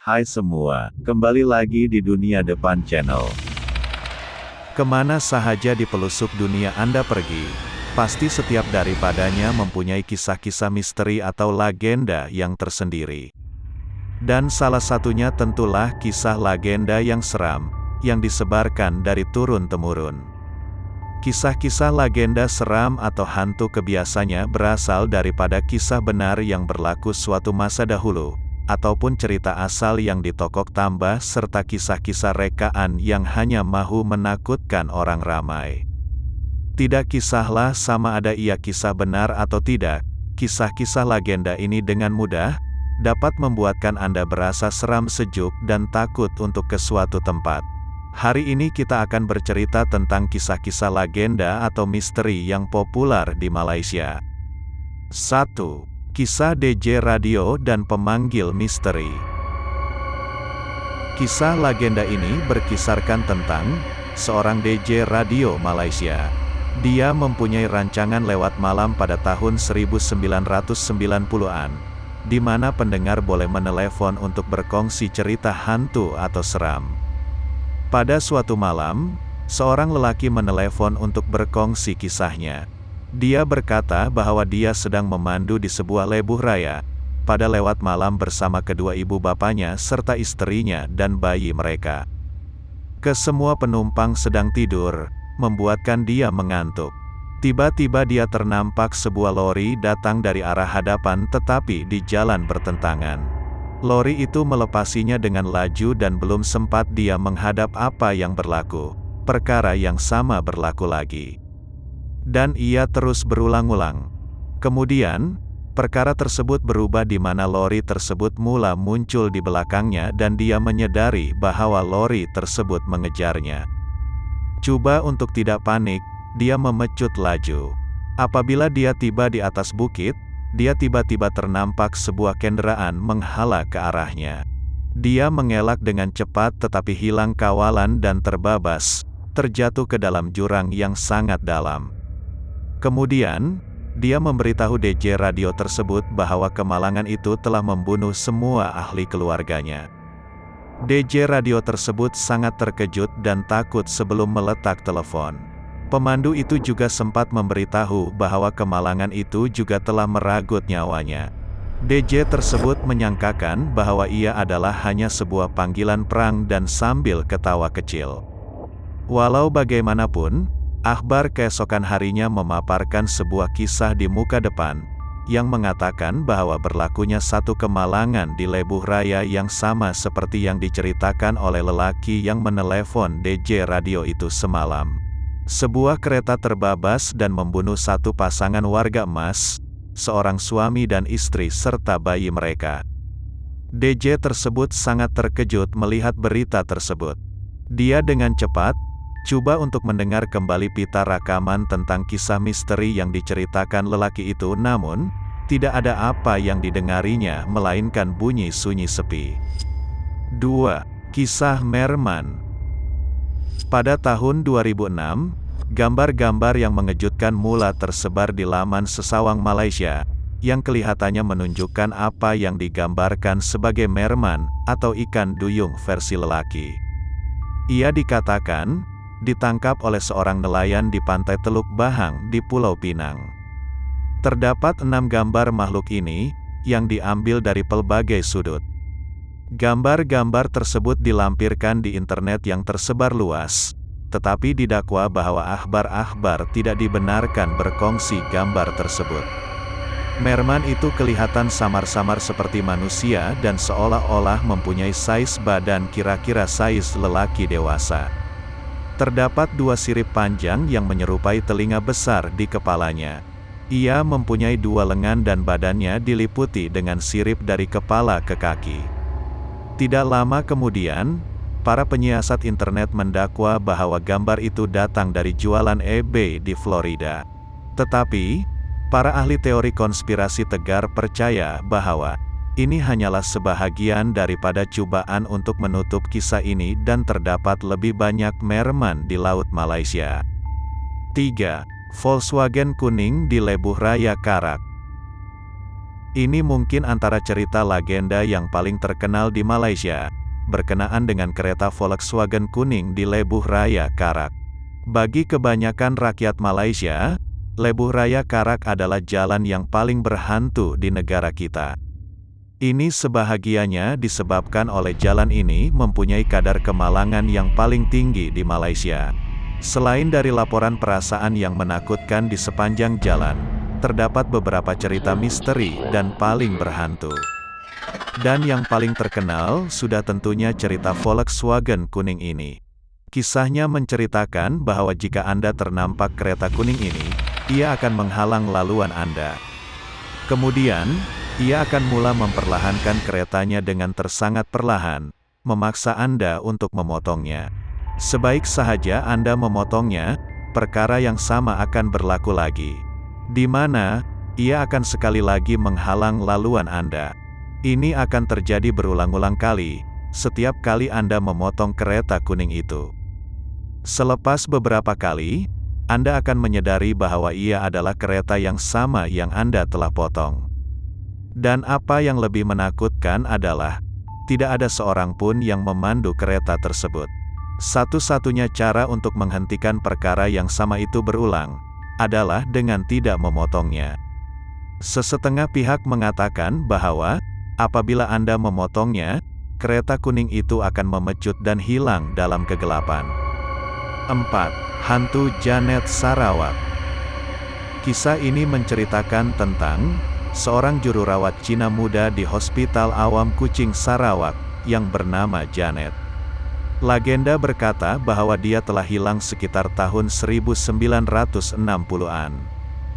Hai semua, kembali lagi di Dunia Depan Channel. Kemana sahaja di pelosok dunia Anda pergi, pasti setiap daripadanya mempunyai kisah-kisah misteri atau legenda yang tersendiri. Dan salah satunya tentulah kisah legenda yang seram, yang disebarkan dari turun-temurun. Kisah-kisah legenda seram atau hantu kebiasanya berasal daripada kisah benar yang berlaku suatu masa dahulu, ataupun cerita asal yang ditokok tambah serta kisah-kisah rekaan yang hanya mahu menakutkan orang ramai. Tidak kisahlah sama ada ia kisah benar atau tidak, kisah-kisah legenda ini dengan mudah dapat membuatkan Anda berasa seram sejuk dan takut untuk ke suatu tempat. Hari ini kita akan bercerita tentang kisah-kisah legenda atau misteri yang populer di Malaysia. 1. Kisah DJ Radio dan Pemanggil Misteri. Kisah legenda ini berkisarkan tentang seorang DJ radio Malaysia. Dia mempunyai rancangan lewat malam pada tahun 1990-an, di mana pendengar boleh menelepon untuk berkongsi cerita hantu atau seram. Pada suatu malam, seorang lelaki menelepon untuk berkongsi kisahnya. Dia berkata bahwa dia sedang memandu di sebuah lebuh raya, pada lewat malam bersama kedua ibu bapanya serta istrinya dan bayi mereka. Kesemua penumpang sedang tidur, membuatkan dia mengantuk. Tiba-tiba dia ternampak sebuah lori datang dari arah hadapan tetapi di jalan bertentangan. Lori itu melepasinya dengan laju dan belum sempat dia menghadap apa yang berlaku, perkara yang sama berlaku lagi. Dan ia terus berulang-ulang. Kemudian, perkara tersebut berubah di mana lori tersebut mula muncul di belakangnya dan dia menyadari bahwa lori tersebut mengejarnya. Coba untuk tidak panik, dia memecut laju. Apabila dia tiba di atas bukit, dia tiba-tiba ternampak sebuah kendaraan menghala ke arahnya. Dia mengelak dengan cepat tetapi hilang kawalan dan terbabas, terjatuh ke dalam jurang yang sangat dalam. Kemudian, dia memberitahu DJ radio tersebut bahwa kemalangan itu telah membunuh semua ahli keluarganya. DJ radio tersebut sangat terkejut dan takut sebelum meletak telepon. Pemandu itu juga sempat memberitahu bahwa kemalangan itu juga telah meragut nyawanya. DJ tersebut menyangkakan bahwa ia adalah hanya sebuah panggilan perang dan sambil ketawa kecil. Walau bagaimanapun, akhbar keesokan harinya memaparkan sebuah kisah di muka depan, yang mengatakan bahwa berlakunya satu kemalangan di lebuh raya yang sama seperti yang diceritakan oleh lelaki yang menelepon DJ radio itu semalam. Sebuah kereta terbabas dan membunuh satu pasangan warga emas, seorang suami dan istri serta bayi mereka. DJ tersebut sangat terkejut melihat berita tersebut. Dia dengan cepat coba untuk mendengar kembali pita rekaman tentang kisah misteri yang diceritakan lelaki itu, namun tidak ada apa yang didengarinya melainkan bunyi sunyi sepi. 2. Kisah Merman. Pada tahun 2006, gambar-gambar yang mengejutkan mula tersebar di laman sesawang Malaysia, yang kelihatannya menunjukkan apa yang digambarkan sebagai merman atau ikan duyung versi lelaki. Ia dikatakan ditangkap oleh seorang nelayan di pantai Teluk Bahang di Pulau Pinang. Terdapat 6 gambar makhluk ini, yang diambil dari pelbagai sudut. Gambar-gambar tersebut dilampirkan di internet yang tersebar luas, tetapi didakwa bahwa akhbar-akhbar tidak dibenarkan berkongsi gambar tersebut. Merman itu kelihatan samar-samar seperti manusia dan seolah-olah mempunyai saiz badan kira-kira saiz lelaki dewasa. Terdapat 2 sirip panjang yang menyerupai telinga besar di kepalanya. Ia mempunyai 2 lengan dan badannya diliputi dengan sirip dari kepala ke kaki. Tidak lama kemudian, para penyiasat internet mendakwa bahwa gambar itu datang dari jualan eBay di Florida. Tetapi, para ahli teori konspirasi tegar percaya bahwa ini hanyalah sebahagian daripada cobaan untuk menutup kisah ini dan terdapat lebih banyak merman di Laut Malaysia. 3. Volkswagen kuning di lebuh raya Karak. Ini mungkin antara cerita legenda yang paling terkenal di Malaysia, berkenaan dengan kereta Volkswagen kuning di Lebuh Raya Karak. Bagi kebanyakan rakyat Malaysia, Lebuh Raya Karak adalah jalan yang paling berhantu di negara kita. Ini sebahagianya disebabkan oleh jalan ini mempunyai kadar kemalangan yang paling tinggi di Malaysia. Selain dari laporan perasaan yang menakutkan di sepanjang jalan, terdapat beberapa cerita misteri dan paling berhantu. Dan yang paling terkenal sudah tentunya cerita Volkswagen kuning ini. Kisahnya menceritakan bahwa jika Anda ternampak kereta kuning ini, ia akan menghalang laluan Anda. Kemudian, ia akan mula memperlahankan keretanya dengan tersangat perlahan, memaksa Anda untuk memotongnya. Sebaik sahaja Anda memotongnya, perkara yang sama akan berlaku lagi, di mana ia akan sekali lagi menghalang laluan Anda. Ini akan terjadi berulang-ulang kali, setiap kali Anda memotong kereta kuning itu. Selepas beberapa kali, Anda akan menyadari bahwa ia adalah kereta yang sama yang Anda telah potong. Dan apa yang lebih menakutkan adalah, tidak ada seorang pun yang memandu kereta tersebut. Satu-satunya cara untuk menghentikan perkara yang sama itu berulang, adalah dengan tidak memotongnya. Sesetengah pihak mengatakan bahwa, apabila Anda memotongnya, kereta kuning itu akan memecut dan hilang dalam kegelapan. 4. Hantu Janet Sarawak. Kisah ini menceritakan tentang seorang juru rawat Cina muda di Hospital Awam Kuching Sarawak, yang bernama Janet. Legenda berkata bahwa dia telah hilang sekitar tahun 1960-an.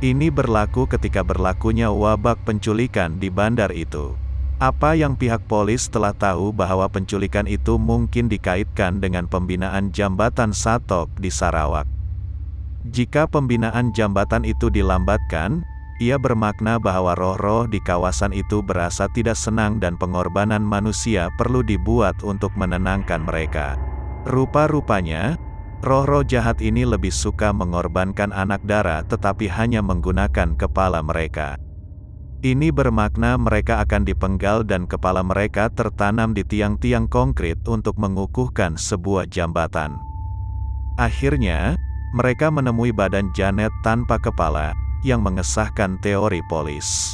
Ini berlaku ketika berlakunya wabak penculikan di bandar itu. Apa yang pihak polis telah tahu bahwa penculikan itu mungkin dikaitkan dengan pembinaan jambatan Satok di Sarawak. Jika pembinaan jambatan itu dilambatkan, ia bermakna bahwa roh-roh di kawasan itu berasa tidak senang dan pengorbanan manusia perlu dibuat untuk menenangkan mereka. Rupa-rupanya, roh-roh jahat ini lebih suka mengorbankan anak dara tetapi hanya menggunakan kepala mereka. Ini bermakna mereka akan dipenggal dan kepala mereka tertanam di tiang-tiang konkrit untuk mengukuhkan sebuah jambatan. Akhirnya, mereka menemui badan Janet tanpa kepala, yang mengesahkan teori polis.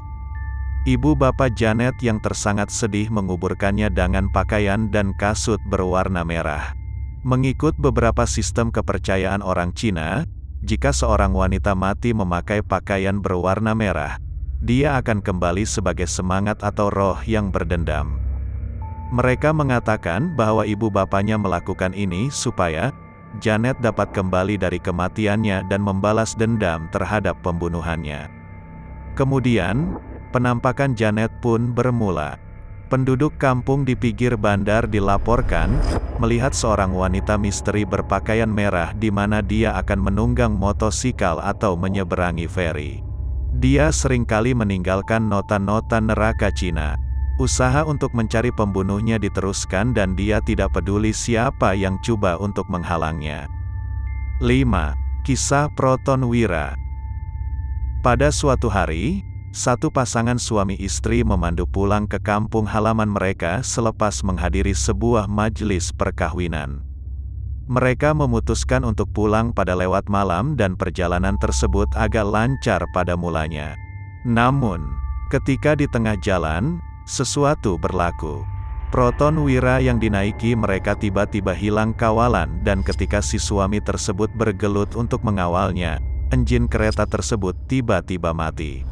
Ibu bapak Janet yang tersangat sedih menguburkannya dengan pakaian dan kasut berwarna merah. Mengikut beberapa sistem kepercayaan orang Cina, jika seorang wanita mati memakai pakaian berwarna merah, dia akan kembali sebagai semangat atau roh yang berdendam. Mereka mengatakan bahwa ibu bapaknya melakukan ini supaya Janet dapat kembali dari kematiannya dan membalas dendam terhadap pembunuhannya. Kemudian, penampakan Janet pun bermula. Penduduk kampung di pinggir bandar dilaporkan melihat seorang wanita misteri berpakaian merah di mana dia akan menunggang motosikal atau menyeberangi feri. Dia seringkali meninggalkan nota-nota neraka Cina. Usaha untuk mencari pembunuhnya diteruskan dan dia tidak peduli siapa yang coba untuk menghalangnya. 5. Kisah Proton Wira. Pada suatu hari, satu pasangan suami istri memandu pulang ke kampung halaman mereka selepas menghadiri sebuah majelis perkawinan. Mereka memutuskan untuk pulang pada lewat malam dan perjalanan tersebut agak lancar pada mulanya. Namun, ketika di tengah jalan, sesuatu berlaku. Proton Wira yang dinaiki mereka tiba-tiba hilang kawalan dan ketika si suami tersebut bergelut untuk mengawalnya, engine kereta tersebut tiba-tiba mati.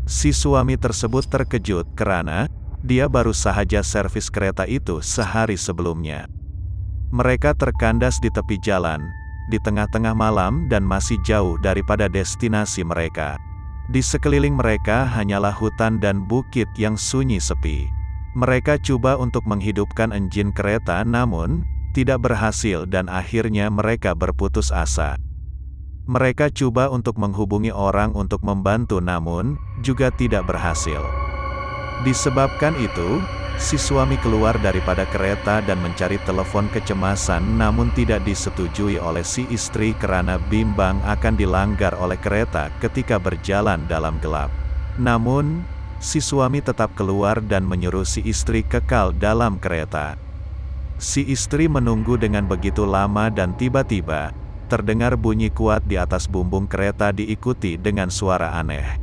Si suami tersebut terkejut karena dia baru saja servis kereta itu sehari sebelumnya. Mereka terkandas di tepi jalan, di tengah-tengah malam dan masih jauh daripada destinasi mereka. Di sekeliling mereka hanyalah hutan dan bukit yang sunyi sepi. Mereka coba untuk menghidupkan engine kereta namun, tidak berhasil dan akhirnya mereka berputus asa. Mereka coba untuk menghubungi orang untuk membantu namun, juga tidak berhasil. Disebabkan itu, si suami keluar daripada kereta dan mencari telepon kecemasan namun tidak disetujui oleh si istri karena bimbang akan dilanggar oleh kereta ketika berjalan dalam gelap. Namun, Si suami tetap keluar dan menyuruh si istri kekal dalam kereta. Si istri menunggu dengan begitu lama dan tiba-tiba, terdengar bunyi kuat di atas bumbung kereta diikuti dengan suara aneh.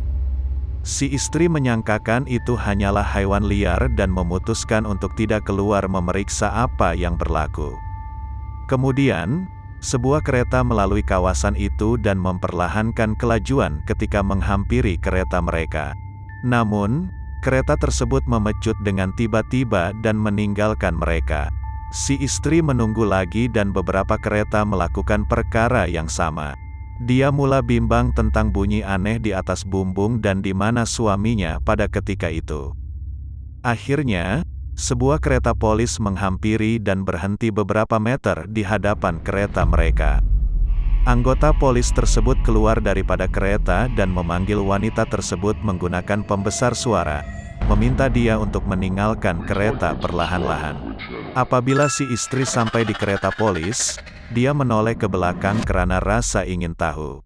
Si istri menyangkakan itu hanyalah hewan liar dan memutuskan untuk tidak keluar memeriksa apa yang berlaku. Kemudian, sebuah kereta melalui kawasan itu dan memperlahankan kelajuan ketika menghampiri kereta mereka. Namun, kereta tersebut memecut dengan tiba-tiba dan meninggalkan mereka. Si istri menunggu lagi dan beberapa kereta melakukan perkara yang sama. Dia mulai bimbang tentang bunyi aneh di atas bumbung dan di mana suaminya pada ketika itu. Akhirnya, sebuah kereta polis menghampiri dan berhenti beberapa meter di hadapan kereta mereka. Anggota polis tersebut keluar daripada kereta dan memanggil wanita tersebut menggunakan pembesar suara, meminta dia untuk meninggalkan kereta perlahan-lahan. Apabila si istri sampai di kereta polis, dia menoleh ke belakang karena rasa ingin tahu.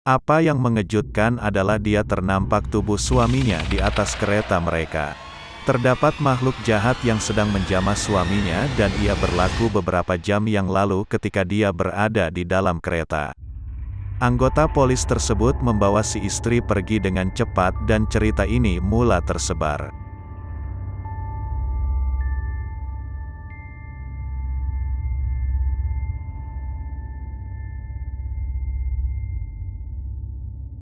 Apa yang mengejutkan adalah dia ternampak tubuh suaminya di atas kereta mereka. Terdapat makhluk jahat yang sedang menjamah suaminya dan ia berlaku beberapa jam yang lalu ketika dia berada di dalam kereta. Anggota polis tersebut membawa si istri pergi dengan cepat dan cerita ini mulai tersebar.